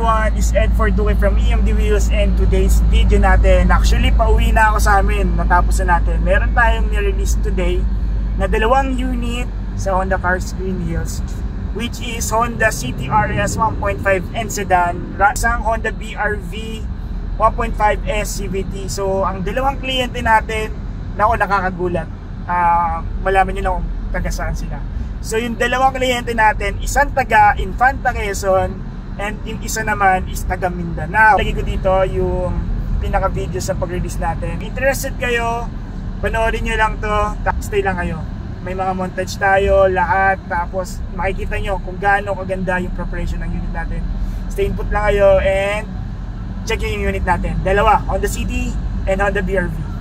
everyone, this is Ed for Duque from EMD Wheels, and today's video natin, actually pauwi na ako sa amin, natapos na natin. Meron tayong nirelease today na dalawang unit sa Honda Cars Green Hills, which is Honda CTRS 1.5 and sedan, isang Honda BRV 1.5S CVT. So ang dalawang kliyente natin, nako nakakagulat, malaman nyo na kung taga saan sila. So yung dalawang kliyente natin, isang taga Infanta Quezon and yung isa naman is taga Mindanao. Lagi ko dito yung pinaka-video sa pag-release natin. Interested kayo, panoorin nyo lang to, stay lang kayo. May mga montage tayo, lahat, tapos makikita nyo kung gaano kaganda yung preparation ng unit natin. Stay input lang kayo and check yung unit natin. Dalawa, Honda CD and Honda BRV.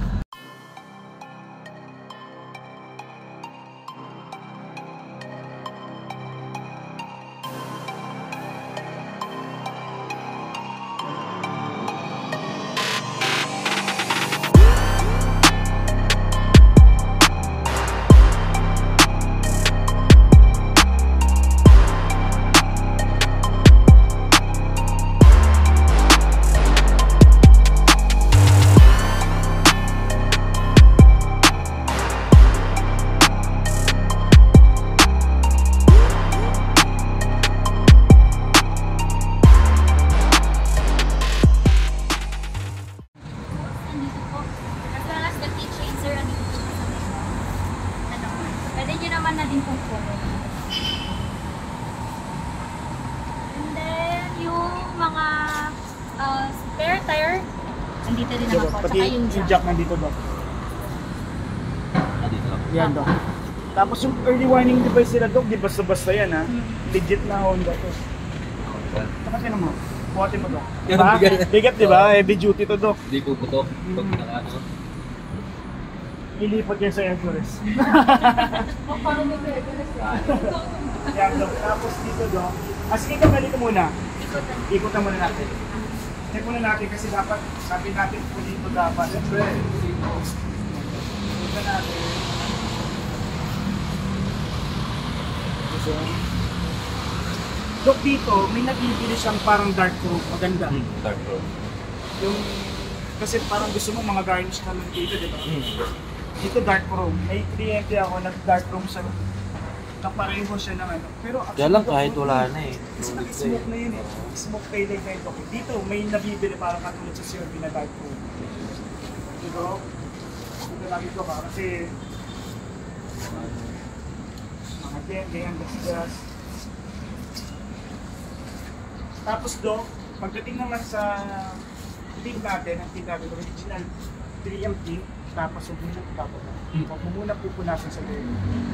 Pwede nyo naman na din pong follow. And then, yung mga spare tire, nandito din naman po. Pati yung jack nandito ba? Yan daw. Tapos yung early warning device nila daw, di basta-basta yan ha. Legit na Honda to. Saka sino mo? Buhatin mo daw. Bigat diba? Heavy duty to daw. Hindi po putok. Pag naka-ano. Ilipat yan sa Everest. Yan daw. Tapos dito daw. Sige ka dito muna. Ikutan muna natin. Check muna natin kasi dapat, sabi natin kung dito dapat. Siyempre, dito. Ikutan natin. Look dito, may nabibili siyang parang dark room. Maganda. Dark room. Yung, kasi parang gusto mo mga garnish na lang dito, di ba? Dito dark room. May kliyente ako, nag-dark room siya. Nakapareho siya ng ano. Pero Kaya lang kahit wala na eh. kasi naka-smoke na yun eh. Smoke taillight na ito. Dito, may nabibili parang katulad sa CRV na dark room. Dito, dito lagi ko ba? Kasi mga ganyan, gas. Tapos do, pagdating naman sa team natin, ang team natin, original 3M team, tapos subunan ko tapos huwag mo muna pupunasan sa loob.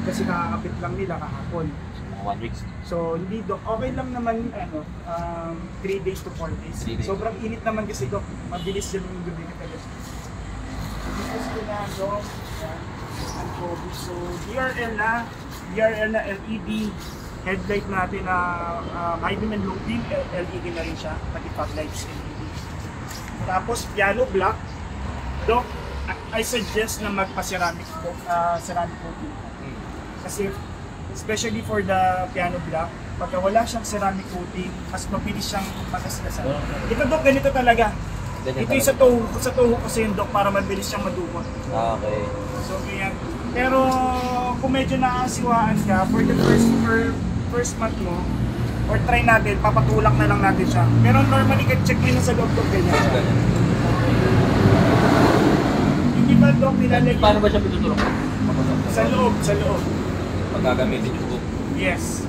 Kasi nakakapit lang nila kahapon. 1 week. So hindi do, okay lang naman 3 days to 4 days. Sobrang init naman kasi do, mabilis yan yung gabi na talaga. Because ko na do, so DRL na LED headlight natin na high beam and low beam, LED na rin siya, pati fog lights LED. Tapos piano black, do, I suggest na magpa-ceramic coating. Kasi especially for the piano black, pagka wala siyang ceramic coating, mas mabilis siyang magasgasan. Ito Dok, ganito talaga. Ito yung sa tuho kasi yung Dok para mabilis siyang madukot. Okay. So ganyan. Pero kung medyo naasiwaan ka, for the first month mo, or try natin, papatulak na lang natin siya. Pero normally, check mo na sa loob Dok, ganyan. Hindi ba Dok nilalagay? Paano ba siya pinutulong? Sa loob. Pagkagamitin yung book? Yes.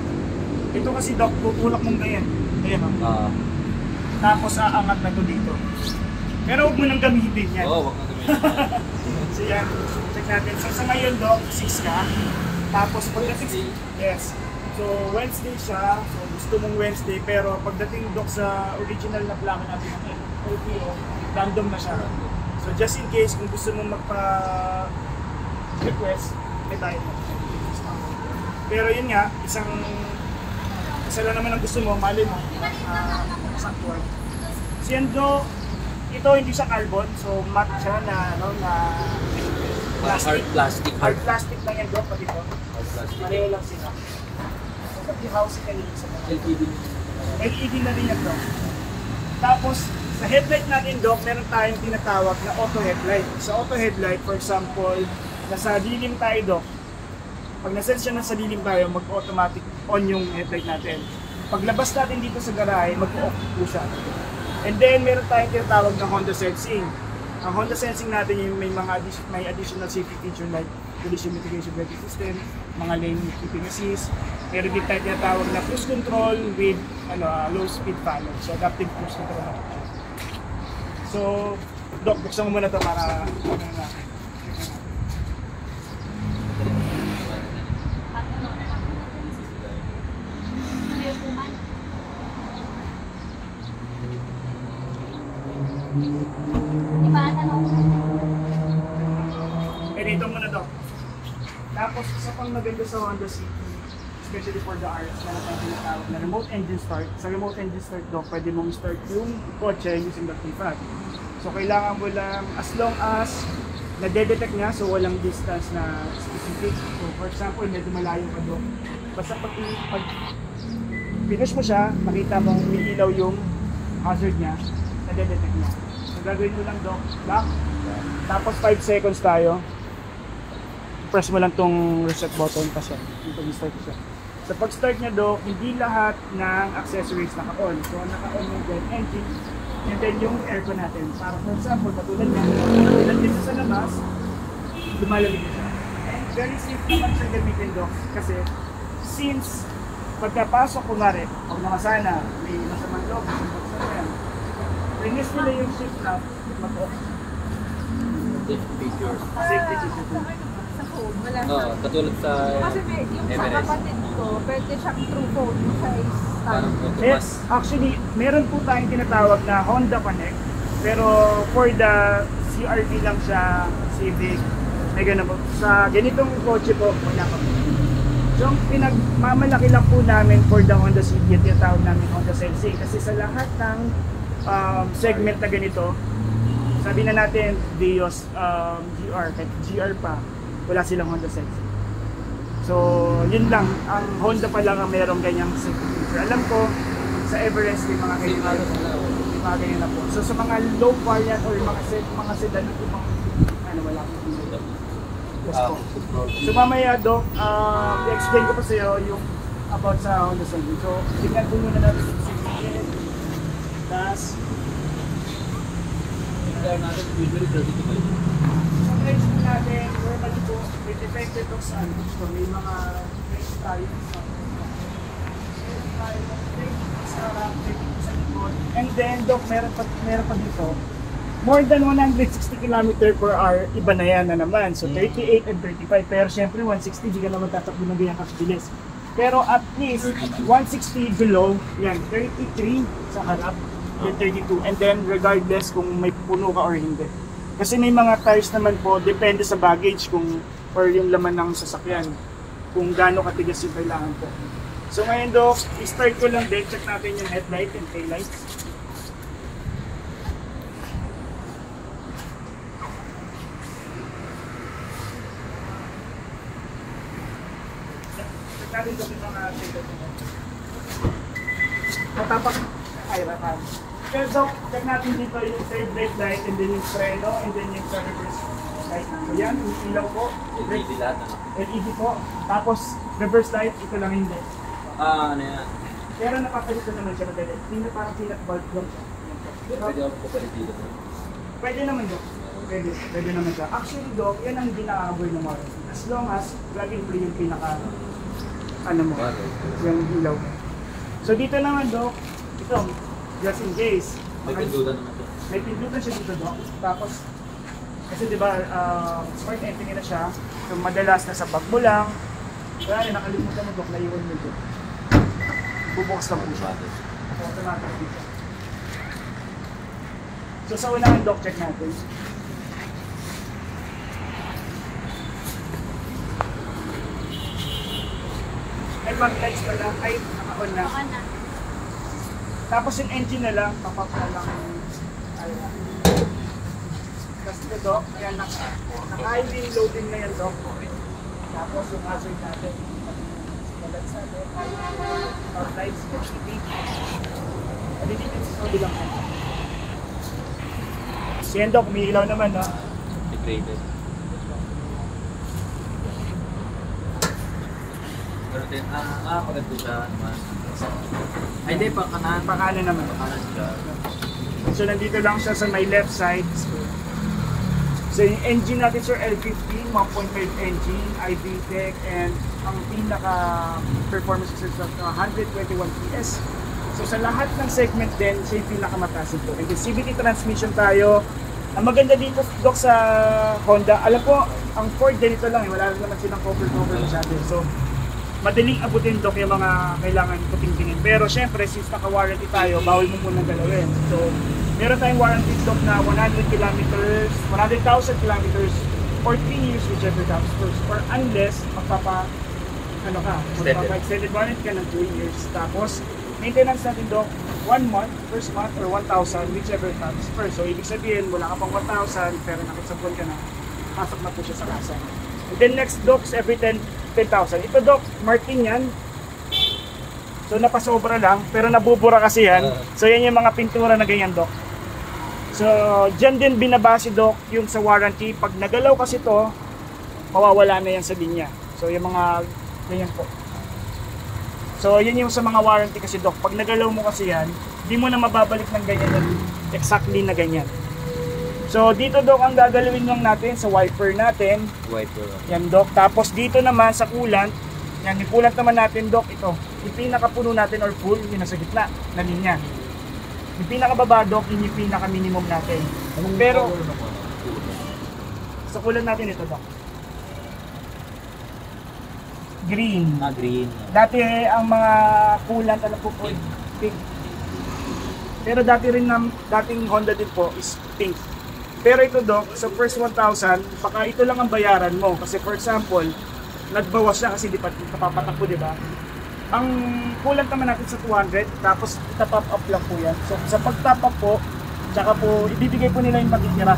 Ito kasi Dok, tutulak mong ganyan. Ayan o. Tapos aangat na to dito. Pero huwag mo nang gamitin yan. Oo, huwag nang gamitin. So yan, check natin. So sa ngayon Dok, 6 ka. Tapos pagdating, yes. So Wednesday siya. So gusto mong Wednesday. Pero pagdating Dok sa original na plaka natin ng LTO, random na siya. So just in case kung gusto mong magpa-request, may tayo mo. Pero yun nga, isa lang naman ang gusto mo, mali mo, isang tuwan. So yan Do, ito hindi siya carbon, so matte siya na plastic. Hard plastic lang yan Do, pati ito. Hard plastic. Pareho lang sila. So pati housing kanina sa mga. LED na rin yan Do. Tapos, sa headlight natin, Doc, meron tayong tinatawag na auto headlight. Sa auto headlight, for example, nasa dilim tayo, Doc. Pag nasense siya na sa dilim tayo, mag-automatic on yung headlight natin. Paglabas natin dito sa garahe, mag-off po siya. And then, meron tayong tinatawag na Honda Sensing. Ang Honda Sensing natin yung may additional safety feature like collision mitigation braking system, mga lane keeping assist. Meron din tayo tinatawag na cruise control with low speed panel. So, adaptive cruise control na. So, Doc, buksan mo muna ito para dito muna, Doc. Tapos, isa pang maganda sa Honda City, especially for the RS, na natin tinatawag na remote engine start. Sa remote engine start, Doc, pwede mong start yung kotse using the keypad. So, kailangan mo lang, as long as nade-detect niya, so walang distance na specific. So, for example, medyo malayo ka, Doc. Basta pag pinush mo siya, makita mong may ilaw yung hazard niya, nade-detect niya. So, gagawin mo lang, Doc, lock. Tapos 5 seconds tayo. Press mo lang tong reset button pa siya. Dito start siya. Sa pag-start niya, Doc, hindi lahat ng accessories naka-on. So, naka-on yung jet engine and then yung aircon natin. Para for example, katulad niya, katulad dito sa labas, lumalamig siya. And very safe naman siya gamitin, Doc. Kasi, since pagkapasok ko nga rin, pag nakasana, may masamang loob, rinis nila yung shift knob, mag-off. Safety feature. Wala Oo, katulad sa kasi yung sa Everest. kapatid ko, pwede siyang true phone mo siya is Parang Yes, actually, meron po tayong tinatawag na Honda Connect. Pero for the CRV lang siya, Civic, may ganun po. Sa ganitong kotse po, wala pa po. So, ang pinagmamalaki lang po namin for the Honda City, at tinatawag namin Honda Sensing. Kasi sa lahat ng segment na ganito, sabi na natin, Vios, GR, kahit GR pa, wala silang Honda Sensing. So, yun lang. Ang Honda pa lang ang merong ganyang safety feature. Alam ko, sa Everest, may mga ganyan na po. So, sa mga low variant or mga sedan na ibang, wala po. Yes po. So, mamaya, Doc, i-explain ko pa sa iyo yung about sa Honda Sensing. So, tingnan po muna natin yung safety. Tapos, natin usually 32. sa price natin, normally po, may defected to sa ano. So, may mga price tayo sa likod. And then, Doc, meron pa dito. More than 160 km per hour, iba na yan na naman. So, 38 and 35. Pero syempre, 160, di ka naman tatakbo ng ganyan kabilis. Pero at least, 160 below, yan, 33 sa harap, then 32. And then, regardless kung may puno ka or hindi. Kasi may mga tires naman po, depende sa baggage kung or yung laman ng sasakyan, kung gaano katigas yung kailangan po. So ngayon, Doc, i-start ko lang din, check natin yung headlight and taillights. Check natin yung mga taillights. Matapak, ay, rakan. Kaya Doc, check natin dito yung third brake light and then yung preno and then yung reverse light. So yan, yung ilaw po. LED lahat, ano? LED po. Tapos reverse light, ito lang hindi. Ano yan? Pero napapalit ko naman siya madali. Hindi na parang peanut bulb lang siya. Pwede ako pupalit dito. Pwede naman, Doc. Pwede naman siya. Actually, Doc, yan ang hindi nakakaboy ng warranty. As long as plug-in free yung pinaka, ano mo, yung ilaw mo. So dito naman, Doc, ito, just in case. May pindutan naman ito. May pindutan siya dito, Doc. Tapos, kasi diba, smart entry na siya. So madalas nasa bag mo lang. Kaya nakalimutan mo, Doc, naiwan mo dito. Bubukas lang po siya. So, automatic dito. So sa unang, Doc, check natin. Ay, mag-lights pa lang. Ay, naka-on na. baka na. Tapos yung engine na lang, kapap na lang. Ayan. Tapos ito, Doc, ayan, naka-high loading na yan, Doc. Tapos yung hazard natin, lights natin, outlines, HTV. Dito sa sabi lang. Si Endok, umiilaw naman, no? Degraded. Pero din, paganda siya naman. Ay, hindi, pakanan. Pakanan naman. Pakanan siya. So, nandito lang siya sa my left side. So, yung engine natin, sir, L15, 1.5 engine, iVTEC, and ang pinaka-performance is 121 PS. So, sa lahat ng segment din, siya yung pinakamataas ito. And CVT transmission tayo. Ang maganda dito, Doc, sa Honda, alam ko, ang Ford ganito lang, wala naman silang cover masyado. So, madaling abutin, Doc, yung mga kailangan puting-tingin. Pero, syempre, since naka-warranty tayo, bawal mo munang galawin. So, meron tayong warranty, Doc, na 100,000 kilometers, or 3 years, whichever comes first. Or unless, magpapa-extended warranty ka ng 2 years. Tapos, maintenance natin, Doc, 1 month, first month, or 1,000, whichever comes first. So, ibig sabihin, wala ka pang 1,000, pero nakasabon ka na, pasok na po siya sa kasa. And then next, Doc, every 10,000. Ito, Doc, Martin yan. So, napasobra lang, pero nabubura kasi yan. So, yan yung mga pintura na ganyan, Doc. So, dyan din binabase, Doc, yung sa warranty. Pag nagalaw kasi to, mawawala na yan sa linya. So, yung mga ganyan po. So, yun yung sa mga warranty kasi, Doc. Pag nagalaw mo kasi yan, di mo na mababalik ng ganyan yan. Exactly na ganyan. So, dito, Doc, ang gagalawin lang natin sa wiper natin. Wiper. Yan, Doc. Tapos dito naman sa coolant, yan, yung coolant naman natin, Doc, ito. Yung pinakapuno natin or full, yung nasa gitna na linya. Yung pinakababa, Doc, yun yung pinaka-minimum natin. Pero, sa coolant natin ito, Doc. Green. Green. Dati ang mga coolant, alam ko po, pink. Pero dating Honda din po is pink. Pero ito, Doc, sa first 1,000, baka ito lang ang bayaran mo. Kasi for example, nagbawas siya kasi di pa papatakbo, di ba? Ang coolant naman natin sa 200, tapos ita-top up lang po yan. So sa pag-top up po, tsaka po, ibibigay po nila yung matitira.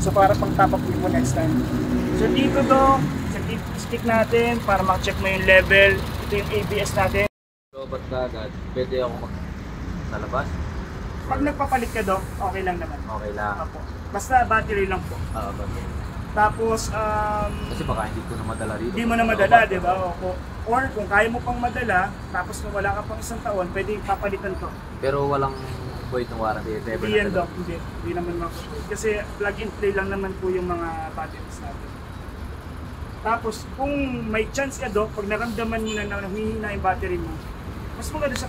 So para pang-top up po next time. So dito, Doc, sa stick natin, para maka-check mo yung level. Ito yung ABS natin. So, ba't agad? Pwede ako nalabas? Pag nagpapalit ka, Doc, okay lang naman. Okay lang. Opo. Basta battery lang po. Battery. Tapos, Kasi baka hindi ko na madala dito. hindi mo na madala, di ba? Or kung kaya mo pang madala, tapos kung wala ka pang isang taon, pwede papalitan to. Pero walang void ng warranty. Hindi yan, Doc. Hindi naman makakoy. Kasi plug and play lang naman po yung mga batteries natin. Tapos, kung may chance ka, Doc, pag naramdaman mo na humihina yung battery mo, mas maganda sa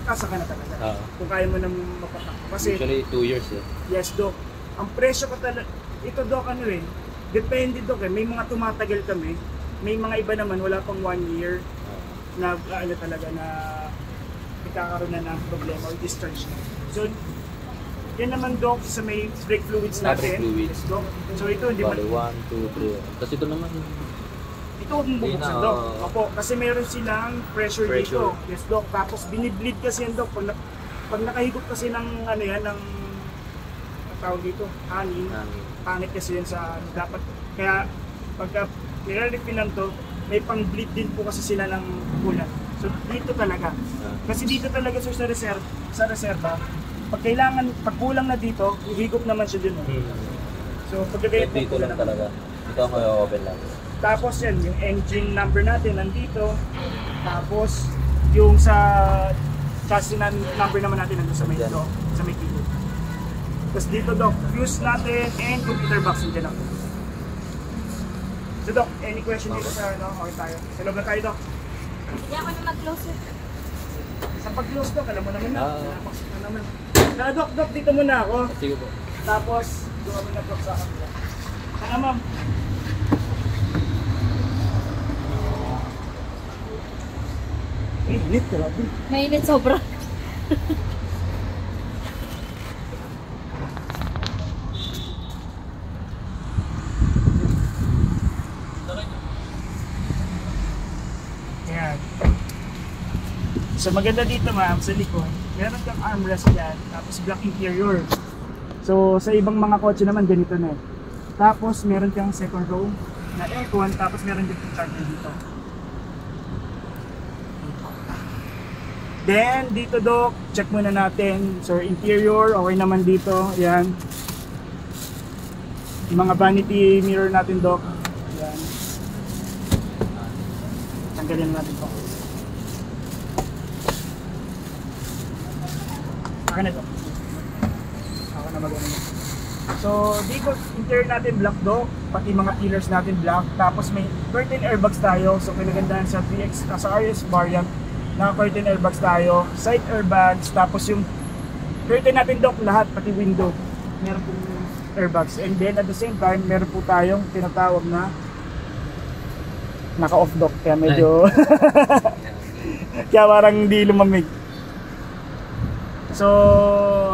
kasa ka na talaga. Kung kaya mo na mapatakbo. Kasi, usually 2 years eh. yes, Doc. Ang presyo ko talaga, ito, Doc, ano eh, depende, Doc, eh. May mga tumatagal kami, may mga iba naman wala pang 1 year na ano talaga na ikakaroon na ng problema or discharge na. So, yan naman, Doc, sa may brake fluids natin. Brake fluids. Yes, Doc. So ito, hindi man. Bali, 1, 2, 3. Tapos ito naman. Ito huwag mong bubuksan, Doc. Opo, kasi meron silang pressure dito. Yes, Doc. Tapos binibleed kasi yan, Doc. Pag nakahigop kasi ng ano yan, ng tawag dito, hangin. Pangit kasi yan sa dapat. Kaya pagka nire-refinan to, may pang-bleed din po kasi sila ng coolant. So dito talaga. Kasi dito talaga, sir, sa reserva, pag kailangan, pag kulang na dito, hihigop naman siya dun. So pagkagayat dito lang talaga. Ito ang open lang. Tapos yan, yung engine number natin nandito. Tapos yung sa chassis number naman natin nandito sa may ito, sa may kilo. Tapos dito, Doc, fuse natin and computer box nandiyan ako. So, Doc, any question dito sa ano? Okay tayo. Sa loob na tayo, Doc. Hindi ako na mag-close it. Sa pag-close, Doc, alam mo naman na. Tara, Doc, dito muna ako. Sige po. Tapos, doon kami na-block sa kanila. Tara, ma'am. Init, grabe. Mainit sobra. Ayan. So maganda dito, ma'am, sa likod, meron kang armrest dyan, tapos black interior. So sa ibang mga kotse naman ganito na. Tapos meron kang second row na aircon, tapos meron din charger dito. Then, dito Doc, check muna natin. So, interior, okay naman dito. Yan. Yung mga vanity mirror natin Doc. Yan. Tanggalin natin po. Akin na Doc. Ako na mag-ano. So, dito, interior natin black Doc. Pati mga pillars natin black. Tapos may curtain airbags tayo. So, pinagandaan sa 3X, sa RS variant. Naka-curtain airbags tayo, side airbags, tapos yung curtain natin Doc, lahat, pati window, meron po airbags. And then at the same time, meron po tayong tinatawag na naka-off Doc, kaya medyo kaya parang hindi lumamig. So,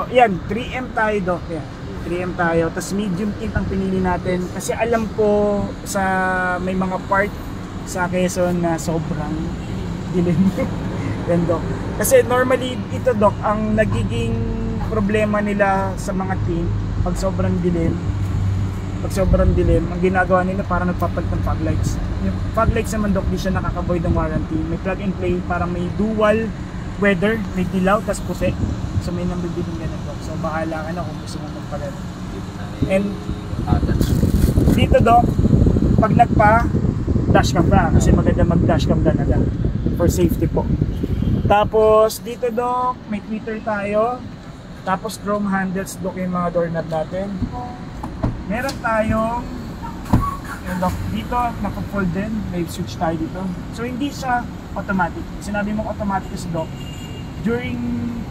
yan, 3M tayo Doc, yan. 3M tayo, tapos medium tint ang pinili natin kasi alam ko sa may mga part sa Quezon na sobrang dilim. Yan Doc. Kasi normally ito Doc, ang nagiging problema nila sa mga team pag sobrang dilim, ang ginagawa nila para nagpapalit ng fog lights. Yung fog lights naman Doc, di siya nakaka-void ng warranty. May plug and play, para may dual weather, may dilaw tas puti. So may number din ganun Doc. So bahala ka na kung gusto mo magpalit. And dito Doc, pag dashcam ka, kasi maganda mag-dashcam talaga for safety po. Tapos dito Doc, may tweeter tayo. Tapos chrome handles Doc yung mga doorknob natin. Meron tayong Doc, dito naka-fold din, may switch tayo dito. So hindi siya automatic. Sinabi mo automatic is Doc, during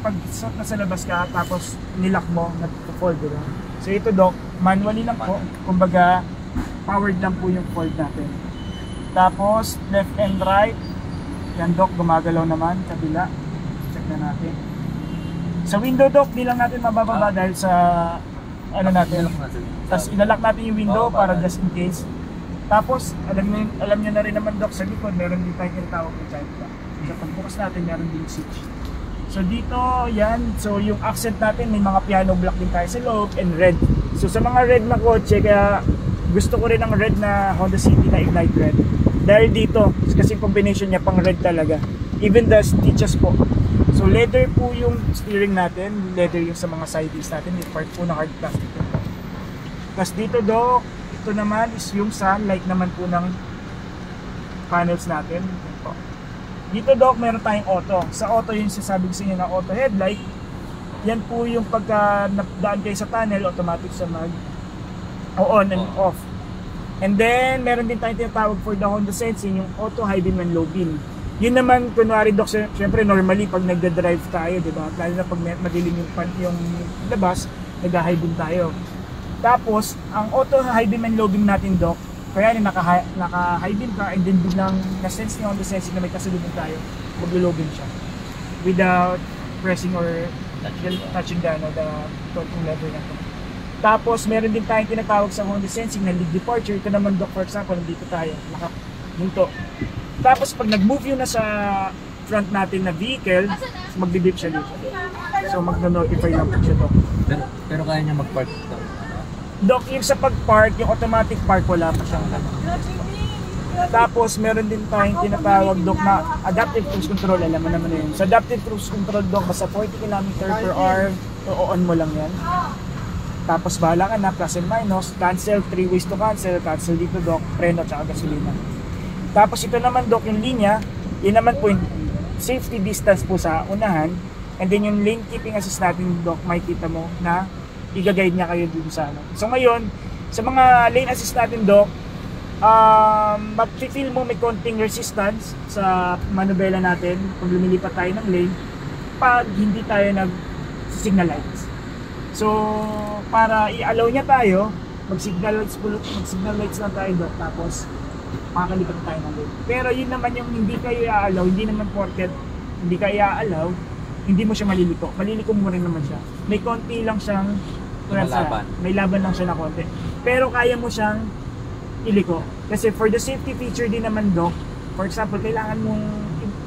pag nasa labas ka tapos nilock mo, nag-fold diba? So ito Doc, manually lang po. Kumbaga powered lang po yung fold natin. Tapos left and right, yan Doc, gumagalaw naman, kabila. Check na natin. Sa window Doc, di lang natin mabababa dahil sa ano natin. Tapos ilalak natin yung window para just in case. Tapos, alam nyo na rin naman Doc, sa likod, meron din tayong tinatawag ng child lock. So pagbukas natin, meron din switch. So dito, yan. So yung accent natin, may mga piano block din tayo sa loob and red. So sa mga red na kotse, kaya gusto ko rin ang red na Honda City na Ignite Red. Dahil dito, kasi combination niya pang red talaga. Even the stitches po. So leather po yung steering natin, leather yung sa mga side wheels natin, yung part po na hard plastic. Tapos dito Doc, ito naman is yung sa light naman po ng panels natin. Dito Doc, meron tayong auto. Sa auto yung sasabi ko sa inyo na auto headlight. Yan po yung pagka nadaan kayo sa tunnel, automatic siya on and off. And then, meron din tayong tinatawag for the Honda Sensing, yung auto high beam and low beam. Yun naman, kunwari Doc, syempre normally pag nagda-drive tayo, diba? Lalo na pag madilim yung labas, nag-high beam tayo. Tapos, ang auto high beam and low beam natin Doc, kaya naka-high beam ka and then biglang na-sense niyo on the sensing na may kasalubong tayo, mag-low beam siya. Without pressing or touching the lever na to. Tapos, meron din tayong tinatawag sa Honda Sensing na lead departure. Ito naman Doc, for example, nandito tayo, nakahinto. Tapos, pag nag-move yun na sa front natin na vehicle, magbe-beep siya dito. So, mag-notify lang po siya Doc. Pero kaya niya mag-park ito? Doc, yung sa pag-park, yung automatic park, wala pa siyang Tapos, meron din tayong tinatawag Doc na adaptive cruise control. Alam mo naman yun. Sa adaptive cruise control Doc, basta 40 km/h, o-on mo lang yan. Tapos bahala ka na, plus and minus, cancel, 3 ways to cancel dito Doc, preno tsaka gasolina. Tapos ito naman Doc, yung linya, yun naman po yung safety distance po sa unahan, and then yung lane keeping assist natin Doc, makikita mo na i-guide niya kayo dito sa ano. So ngayon, sa mga lane assist natin Doc, mag-feel mo may konting resistance sa manubela natin pag lumilipat tayo ng lane pag hindi tayo nag-signal lights. So, para i-allow niya tayo, mag-signal lights lang tayo Doc, tapos makakalipat tayo ng lane. Pero yun naman yung hindi kayo i-allow, hindi naman porket hindi kayo i-allow, hindi mo siya maliliko. Maliliko mo rin naman siya. May konti lang siyang may laban lang siya na konti. Pero kaya mo siyang iliko. Kasi for the safety feature din naman Doc, for example, kailangan mong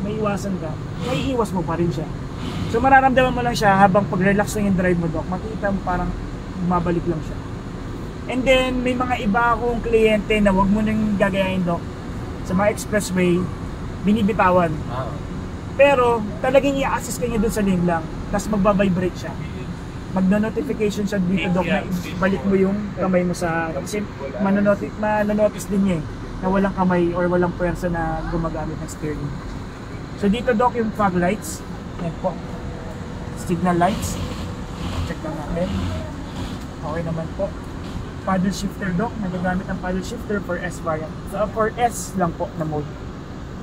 may iwasan ka, may iwas mo pa rin siya. So mararamdaman mo lang siya habang pag-relax lang yung drive mo Doc, makita mo parang bumabalik lang siya. And then may mga iba akong kliyente na wag mo nang gagayahin Doc. Sa mga expressway, binibitawan. Pero talagang i-assist kayo dun sa lane lang, tapos magbabibrate siya. Magno-notification siya dito Doc na balik mo yung kamay mo sa, kasi manonotice din niya na walang kamay or walang puwersa na gumagamit ng steering. So dito Doc yung fog lights, yan po, signal lights, check lang natin, okay naman po. Paddle shifter Doc, nagagamit ang paddle shifter for S variant, so for S lang po na mode.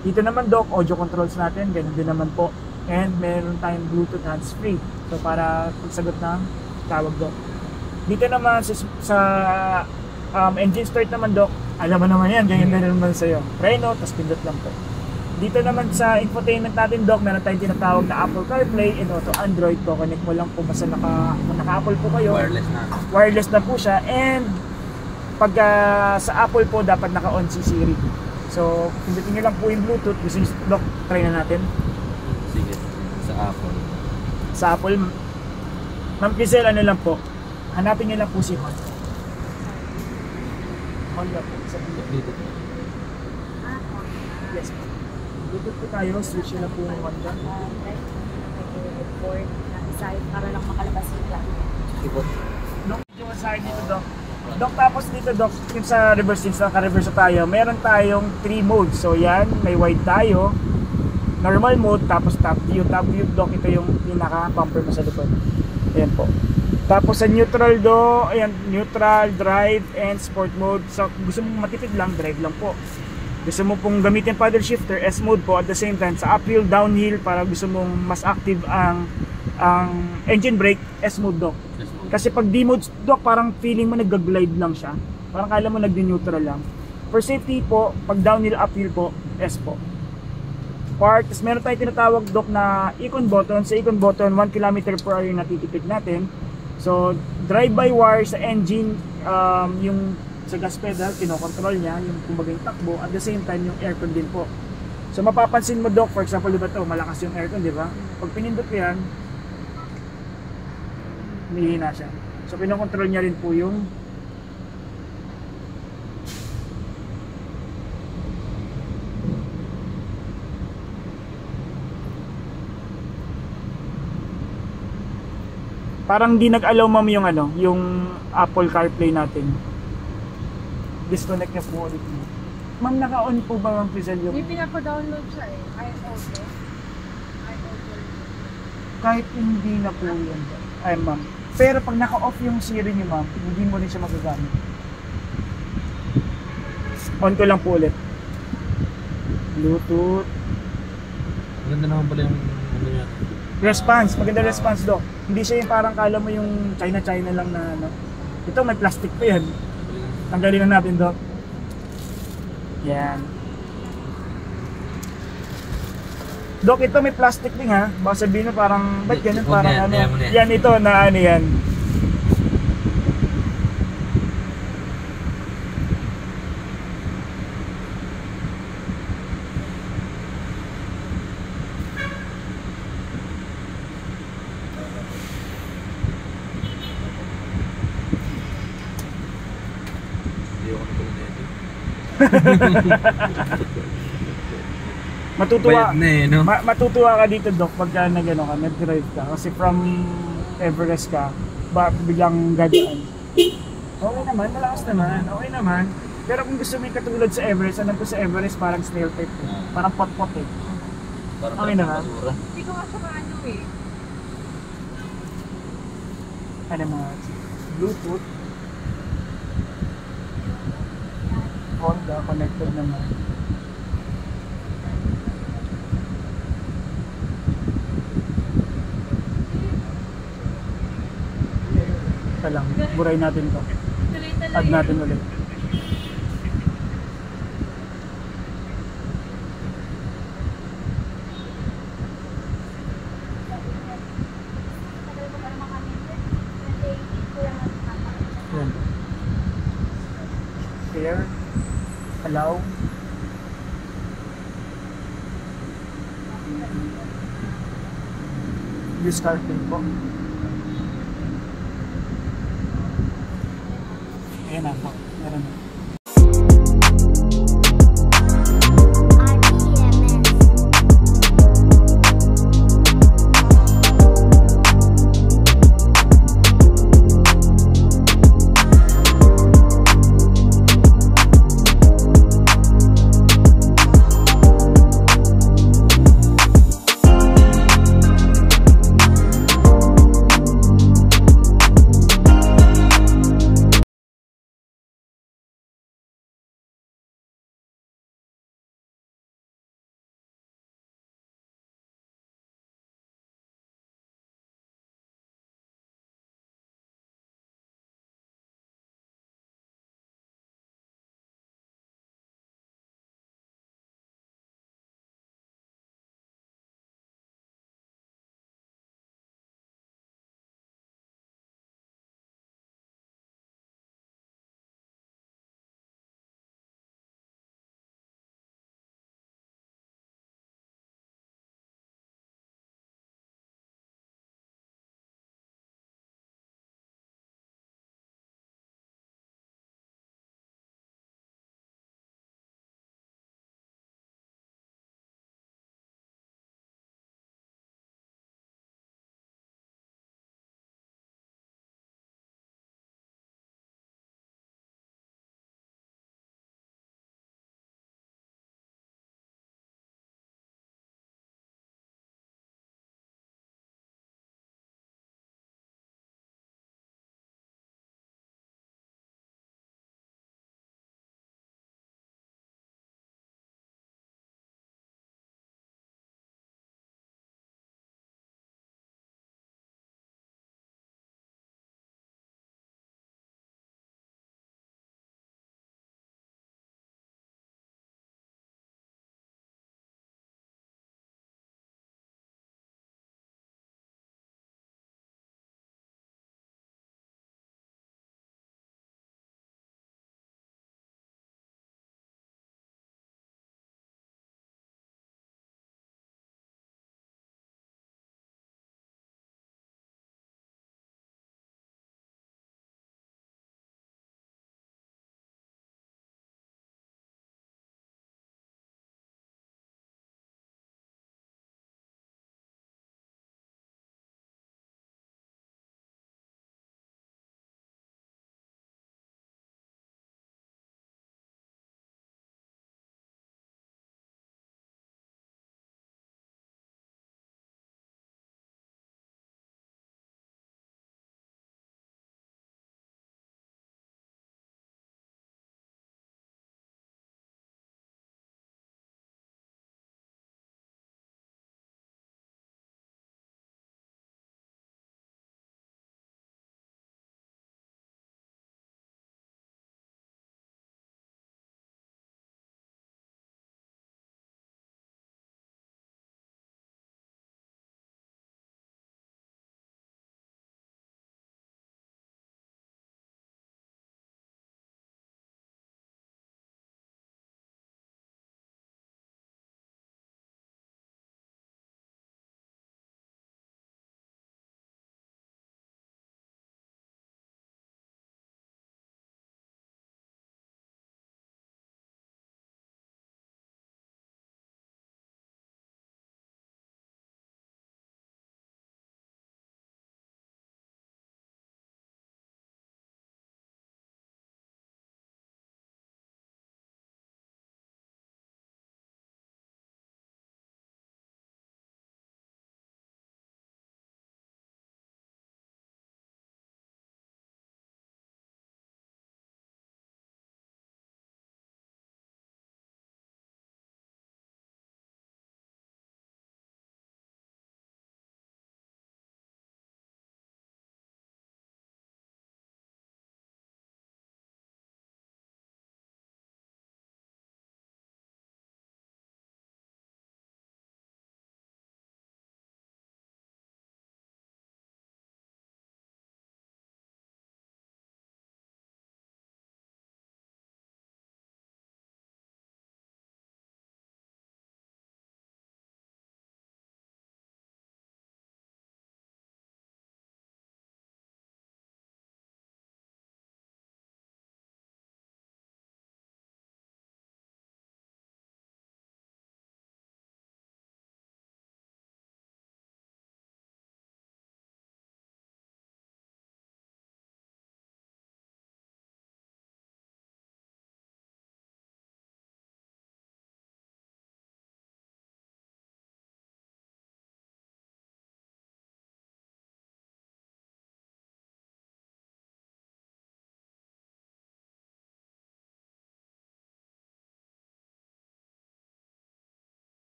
Dito naman Doc, audio controls natin, ganun din naman po. And meron tayong Bluetooth hands-free. So para pagsagot ng tawag Doc. Dito naman sa engine start naman Doc, alam mo naman yan, ganyan na naman sa'yo. Preno, tapos pindot lang po. Dito naman sa infotainment natin Doc, meron tayong tinatawag na Apple CarPlay and Auto Android po. Connect mo lang po basta naka-Apple po kayo. Wireless na. Wireless na po siya. And pag sa Apple po, dapat naka-on si Siri. So, pindutin nyo lang po yung Bluetooth. Gusto nyo, Doc, try na natin. Sige, sa Apple. Sa Apple, Ma'am Giselle, ano lang po, hanapin nyo lang po si Honda. Honda po, sa Bluetooth. Dito. Yes po. Bluetooth po tayo, switch nyo lang po yung Honda. Report na side para lang makalabas sila. Ipot. Doc, medyo masahid dito, Doc. Doc, tapos dito Doc, yung sa reverse, since naka-reverse tayo, meron tayong 3 modes. So yan, may wide tayo, normal mode, tapos top view. Top view Doc, ito yung pinaka-bumper mo sa likod. Ayan po. Tapos sa neutral do, ayan, neutral, drive, and sport mode. So gusto mong matipid lang, drive lang po. Gusto mo pong gamitin paddle shifter, S mode po at the same time. Sa uphill, downhill, para gusto mong mas active ang engine brake, S mode Doc. Kasi pag D-mode Doc, parang feeling mo nag-glide lang siya. Parang kala mo nag-neutral lang. For safety po, pag downhill, uphill po, S po. Park, tapos meron tayong tinatawag Doc na icon button. Sa icon button, 1 km/h yung natitipid natin. So, drive-by-wire sa engine, yung sa gas pedal, kinokontrol niya, yung kumbaga yung takbo, at the same time yung aircon din po. So, mapapansin mo Doc, for example, diba ito, malakas yung aircon, diba? Pag pinindot ko yan, humihina siya. So, pinokontrol niya rin po yung parang di nag-allow ma'am yung ano, yung Apple CarPlay natin. Disconnect niya po ulit mo. Ma'am, naka-on po ba Ma'am Frizel yung... May pinapa-download siya eh. iAudio. Kahit hindi na po yun. Ay ma'am. Pero pag naka-off yung Siri niyo ma'am, hindi mo rin siya magagamit. On ko lang po ulit. Bluetooth. Maganda naman pala yung ano niya. Response, maganda response Doc. Hindi siya yung parang kala mo yung China lang na ano. Ito may plastic pa yan. Tanggalin na natin Doc. Yan. Doc, ito may plastic din ha. Baka sabihin mo parang, ba't ganyan? Parang yan, ano. yan. Yan ito na ano yan. Hindi ako napala na ito. Matutuwa. Bayad na eh, no? Matutuwa ka dito Doc pagka nag-ano ka, nag-drive ka. Kasi from Everest ka, biglang gadaan. Okay naman, malakas naman, okay naman. Pero kung gusto mo yung katulad sa Everest, alam ko sa Everest parang snail type eh. Parang pot-pot eh. Parang Okay naman. basura. Hindi ko nga siya maano eh. Ano mga Bluetooth. Honda, connected naman. Ito lang, buray natin to. Tuloy-tuloy. Add natin ulit. Yan. Pair. Allow. Use CarPlay po. Ayan na po. Meron na.